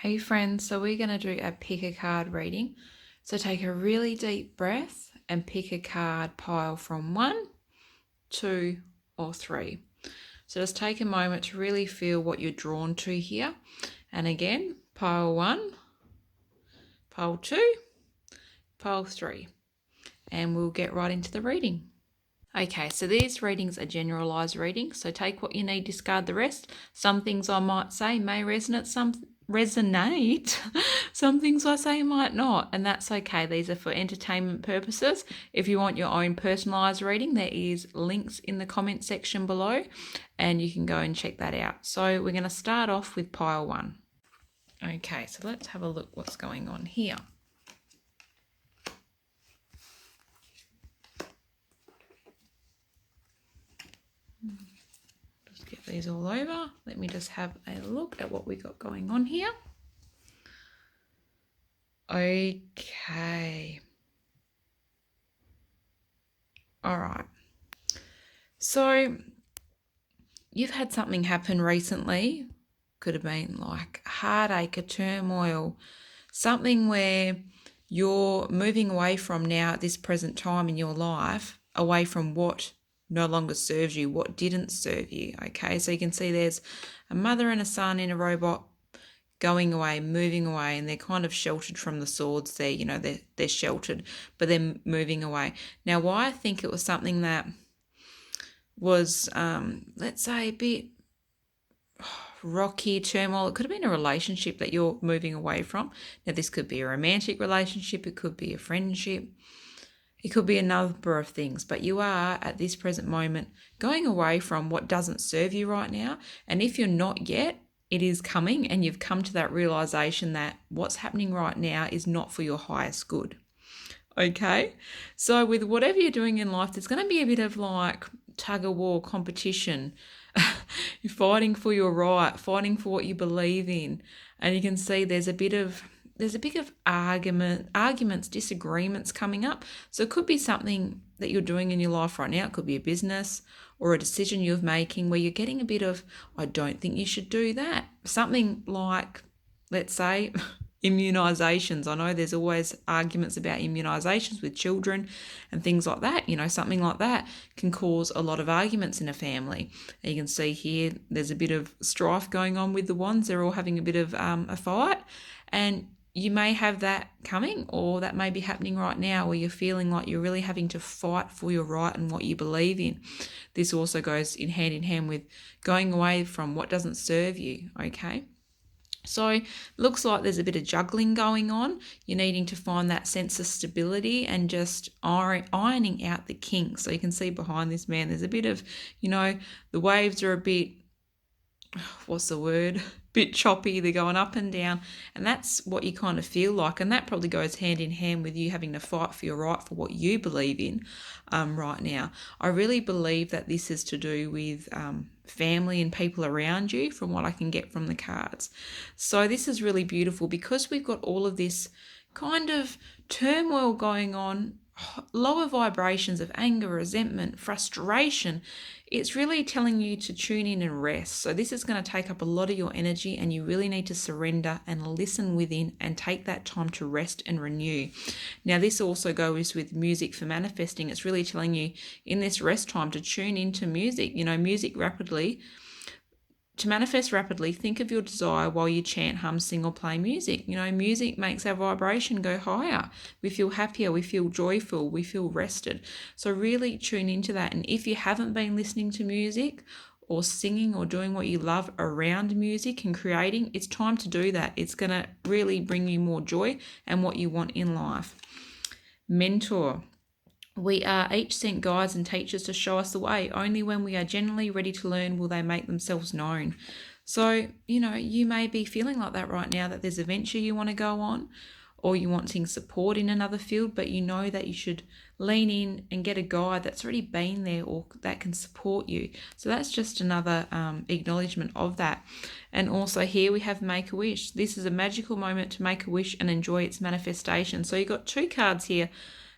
Hey friends, so we're going to do a pick a card reading. So take a really deep breath and pick a card pile from 1, 2 or 3. So just take a moment to really feel what you're drawn to here. And again, pile 1, pile 2, pile 3. And we'll get right into the reading. Okay, so these readings are generalised readings, so take what you need, discard the rest. Some things I might say may resonate, some things I say might not, and that's okay. These are for entertainment purposes. If you want your own personalised reading, there is links in the comment section below, and you can go and check that out. So we're going to start off with pile 1. Okay, so let's have a look what's going on here. Get these all over. Let me just have a look at what we got going on here. Okay. All right. So you've had something happen recently. Could have been like a heartache, a turmoil, something where you're moving away from now at this present time in your life, away from what no longer serves you, what didn't serve you. Okay, so you can see there's a mother and a son in a robot going away, moving away, and they're kind of sheltered from the swords there. You know, they're sheltered, but they're moving away. Now, why I think it was something that was, let's say, a bit rocky, turmoil. It could have been a relationship that you're moving away from. Now, this could be a romantic relationship. It could be a friendship. It could be a number of things, but you are at this present moment going away from what doesn't serve you right now. And if you're not yet, it is coming, and you've come to that realization that what's happening right now is not for your highest good. Okay, so with whatever you're doing in life, there's going to be a bit of like tug of war, competition. You're fighting for your right, fighting for what you believe in, and you can see there's a bit of arguments, disagreements coming up. So it could be something that you're doing in your life right now. It could be a business or a decision you're making where you're getting a bit of, I don't think you should do that. Something like, let's say, immunisations. I know there's always arguments about immunisations with children and things like that. You know, something like that can cause a lot of arguments in a family. And you can see here there's a bit of strife going on with the wands. They're all having a bit of a fight, and you may have that coming, or that may be happening right now where you're feeling like you're really having to fight for your right and what you believe in. This also goes in hand with going away from what doesn't serve you, okay? So looks like there's a bit of juggling going on. You're needing to find that sense of stability and just ironing out the kinks. So you can see behind this man, there's a bit of, you know, the waves are a bit, what's the word? Bit choppy, they're going up and down, and that's what you kind of feel like, and that probably goes hand in hand with you having to fight for your right, for what you believe in right now. I really believe that this is to do with family and people around you, from what I can get from the cards. So this is really beautiful because we've got all of this kind of turmoil going on, lower vibrations of anger, resentment, frustration. It's really telling you to tune in and rest. So this is going to take up a lot of your energy, and you really need to surrender and listen within and take that time to rest and renew. Now, this also goes with music for manifesting. It's really telling you in this rest time to tune into music. You know, music rapidly. To manifest rapidly, think of your desire while you chant, hum, sing, or play music. You know, music makes our vibration go higher. We feel happier, we feel joyful, we feel rested. So really tune into that. And if you haven't been listening to music or singing or doing what you love around music and creating, it's time to do that. It's going to really bring you more joy and what you want in life. Mentor. We are each sent guides and teachers to show us the way. Only when we are genuinely ready to learn will they make themselves known. So, you know, you may be feeling like that right now, that there's a venture you want to go on, or you're wanting support in another field, but you know that you should lean in and get a guide that's already been there or that can support you. So that's just another acknowledgement of that. And also here we have Make a Wish. This is a magical moment to make a wish and enjoy its manifestation. So you've got two cards here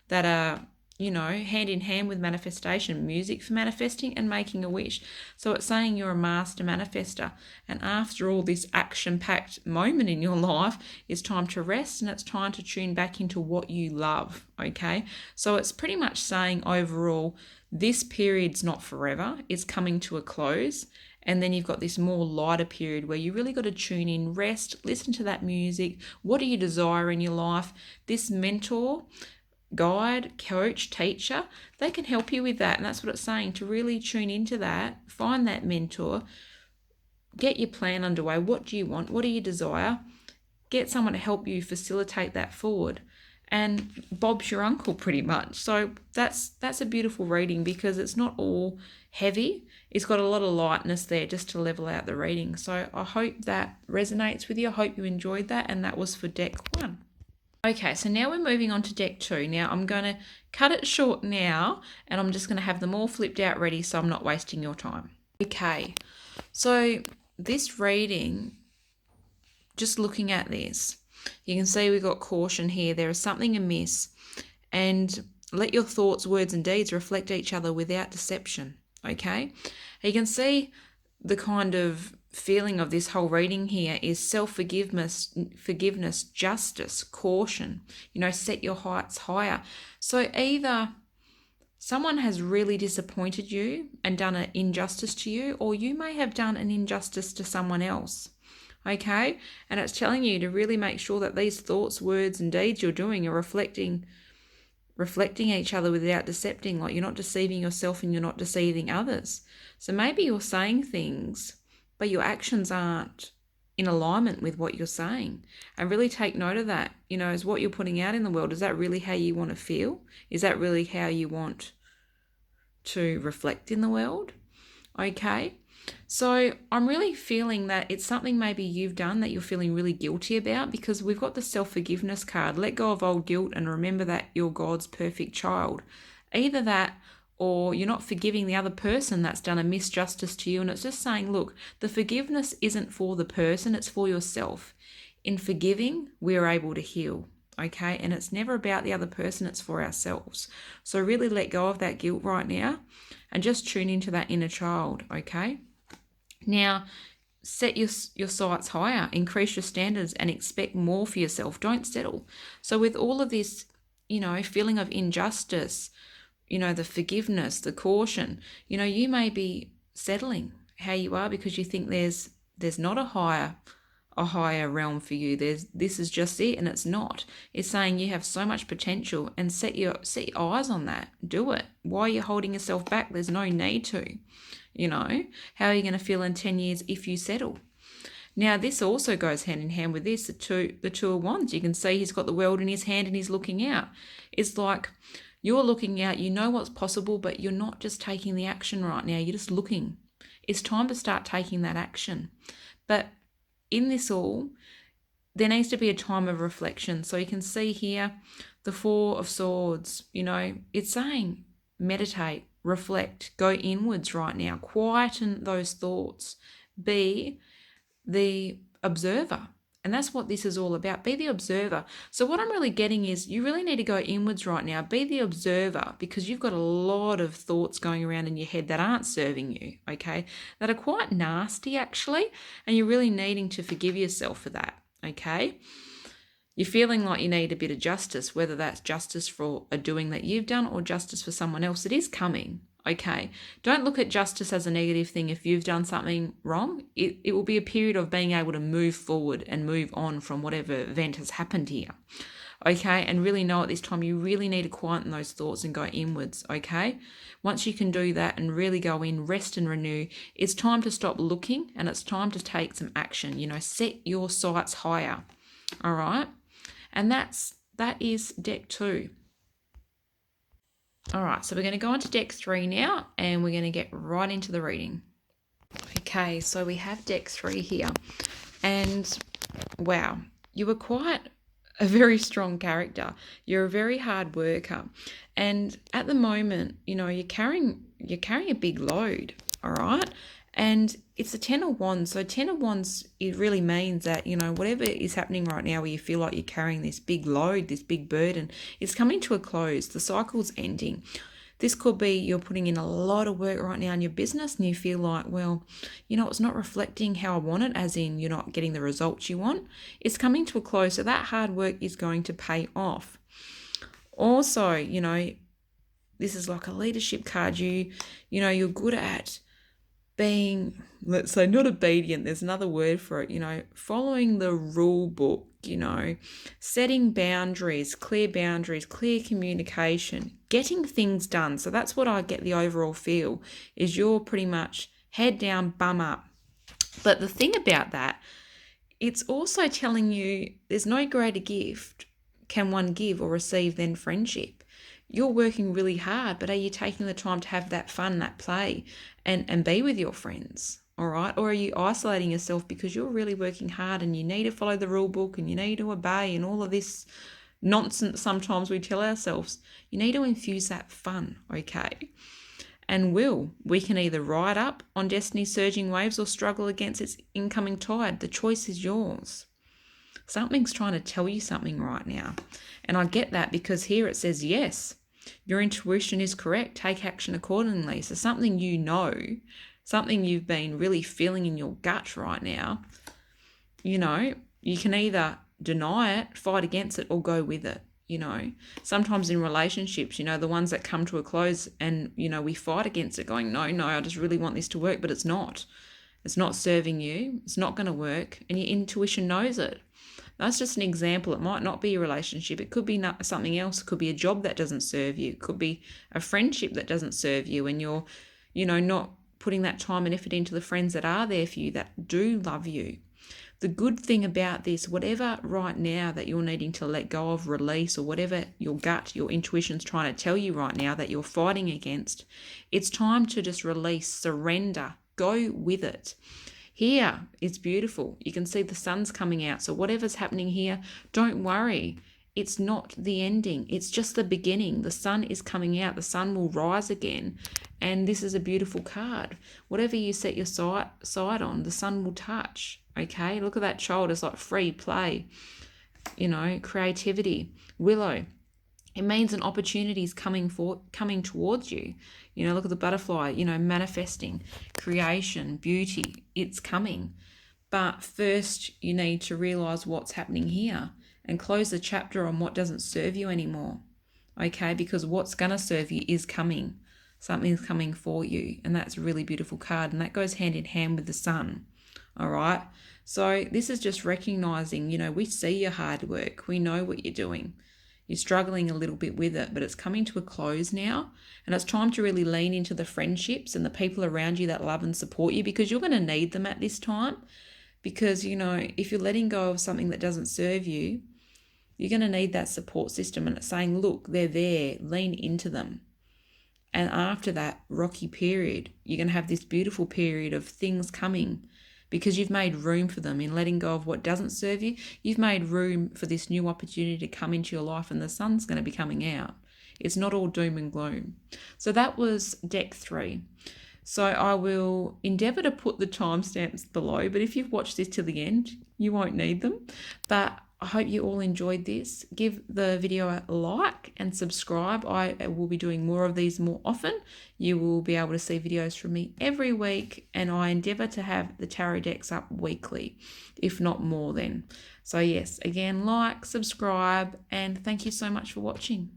that are hand in hand with manifestation, music for manifesting and making a wish. So it's saying you're a master manifester. And after all this action-packed moment in your life, it's time to rest and it's time to tune back into what you love, okay? So it's pretty much saying overall, this period's not forever. It's coming to a close. And then you've got this more lighter period where you really got to tune in, rest, listen to that music. What do you desire in your life? This mentor, guide, coach, teacher, they can help you with that. And that's what it's saying, to really tune into that, find that mentor, get your plan underway. What do you want? What do you desire? Get someone to help you facilitate that forward. And Bob's your uncle pretty much. So that's a beautiful reading because it's not all heavy. It's got a lot of lightness there just to level out the reading. So I hope that resonates with you. I hope you enjoyed that. And that was for deck 1. Okay, so now we're moving on to deck 2. Now I'm going to cut it short now and I'm just going to have them all flipped out ready so I'm not wasting your time. Okay, so this reading, just looking at this, you can see we've got caution here. There is something amiss, and let your thoughts, words and deeds reflect each other without deception, okay? You can see the kind of feeling of this whole reading here is self-forgiveness, justice, caution, set your heights higher. So either someone has really disappointed you and done an injustice to you, or you may have done an injustice to someone else. Okay, and it's telling you to really make sure that these thoughts, words, and deeds you're doing are reflecting each other without decepting. Like, you're not deceiving yourself and you're not deceiving others. So maybe you're saying things, but your actions aren't in alignment with what you're saying. And really take note of that. Is what you're putting out in the world, is that really how you want to feel? Is that really how you want to reflect in the world? Okay. So I'm really feeling that it's something maybe you've done that you're feeling really guilty about, because we've got the self-forgiveness card. Let go of old guilt and remember that you're God's perfect child. Either that, or you're not forgiving the other person that's done a misjustice to you. And it's just saying, look, the forgiveness isn't for the person, it's for yourself. In forgiving, we're able to heal. Okay, and it's never about the other person, it's for ourselves. So really let go of that guilt right now and just tune into that inner child, okay? Now, set your sights higher, increase your standards and expect more for yourself. Don't settle. So with all of this, feeling of injustice, the forgiveness, the caution, you may be settling how you are because you think there's not a higher realm for you. This is just it, and it's not. It's saying you have so much potential, and set your eyes on that. Do it. Why are you holding yourself back? There's no need to. How are you going to feel in 10 years if you settle? Now, this also goes hand in hand with this, the two of wands. You can see he's got the world in his hand and he's looking out. It's like you're looking out, you know what's possible, but you're not just taking the action right now. You're just looking. It's time to start taking that action. But in this all, there needs to be a time of reflection. So you can see here the Four of Swords, it's saying meditate, reflect, go inwards right now, quieten those thoughts, be the observer. And that's what this is all about. Be the observer. So what I'm really getting is you really need to go inwards right now. Be the observer, because you've got a lot of thoughts going around in your head that aren't serving you, okay? That are quite nasty actually, and you're really needing to forgive yourself for that, okay? You're feeling like you need a bit of justice, whether that's justice for a doing that you've done or justice for someone else. It is coming, okay? Don't look at justice as a negative thing. If you've done something wrong, it will be a period of being able to move forward and move on from whatever event has happened here, okay? And really know at this time you really need to quieten those thoughts and go inwards, okay? Once you can do that and really go in, rest and renew, it's time to stop looking and it's time to take some action. Set your sights higher, all right? And that is deck 2. All right, so we're going to go on to deck 3 now, and we're going to get right into the reading. Okay, so we have deck 3 here, and wow, you were quite a very strong character. You're a very hard worker, and at the moment, you're carrying a big load. All right, And it's a 10 of wands. So 10 of wands, it really means that, whatever is happening right now where you feel like you're carrying this big load, this big burden, it's coming to a close. The cycle's ending. This could be you're putting in a lot of work right now in your business and you feel like, well, it's not reflecting how I want it, as in you're not getting the results you want. It's coming to a close. So that hard work is going to pay off. Also, this is like a leadership card. You're good at being, let's say, not obedient. There's another word for it, following the rule book, setting boundaries, clear communication, getting things done. So that's what I get the overall feel is you're pretty much head down, bum up. But the thing about that, it's also telling you there's no greater gift can one give or receive than friendship. You're working really hard, but are you taking the time to have that fun, that play, and be with your friends? All right. Or are you isolating yourself because you're really working hard and you need to follow the rule book and you need to obey and all of this nonsense sometimes we tell ourselves? You need to infuse that fun, okay? And we can either ride up on destiny's surging waves or struggle against its incoming tide. The choice is yours. Something's trying to tell you something right now. And I get that because here it says, yes, your intuition is correct. Take action accordingly. So something something you've been really feeling in your gut right now, you can either deny it, fight against it, or go with it. Sometimes in relationships, the ones that come to a close and, we fight against it going, no, I just really want this to work, but it's not. It's not serving you. It's not going to work. And your intuition knows it. That's just an example. It might not be a relationship. It could be something else. It could be a job that doesn't serve you. It could be a friendship that doesn't serve you and you're, not putting that time and effort into the friends that are there for you, that do love you. The good thing about this, whatever right now that you're needing to let go of, release, or whatever your gut, your intuition's trying to tell you right now that you're fighting against, it's time to just release, surrender, go with it. Here, it's beautiful. You can see the sun's coming out. So whatever's happening here, don't worry. It's not the ending. It's just the beginning. The sun is coming out. The sun will rise again. And this is a beautiful card. Whatever you set your sight on, the sun will touch. Okay? Look at that child. It's like free play, creativity. Willow. It means an opportunity is coming towards you. Look at the butterfly, manifesting, creation, beauty. It's coming. But first, you need to realize what's happening here and close the chapter on what doesn't serve you anymore. Okay? Because what's going to serve you is coming. Something's coming for you. And that's a really beautiful card. And that goes hand in hand with the sun. All right? So this is just recognizing, we see your hard work. We know what you're doing. You're struggling a little bit with it, but it's coming to a close now. And it's time to really lean into the friendships and the people around you that love and support you, because you're going to need them at this time. Because, if you're letting go of something that doesn't serve you, you're going to need that support system. And it's saying, look, they're there, lean into them. And after that rocky period, you're going to have this beautiful period of things coming, because you've made room for them in letting go of what doesn't serve you. You've made room for this new opportunity to come into your life, and the sun's going to be coming out. It's not all doom and gloom. So that was deck 3. So I will endeavour to put the timestamps below, but if you've watched this till the end, you won't need them. But I hope you all enjoyed this. Give the video a like and subscribe. I will be doing more of these more often. You will be able to see videos from me every week, and I endeavour to have the tarot decks up weekly, if not more then. So yes, again, like, subscribe, and thank you so much for watching.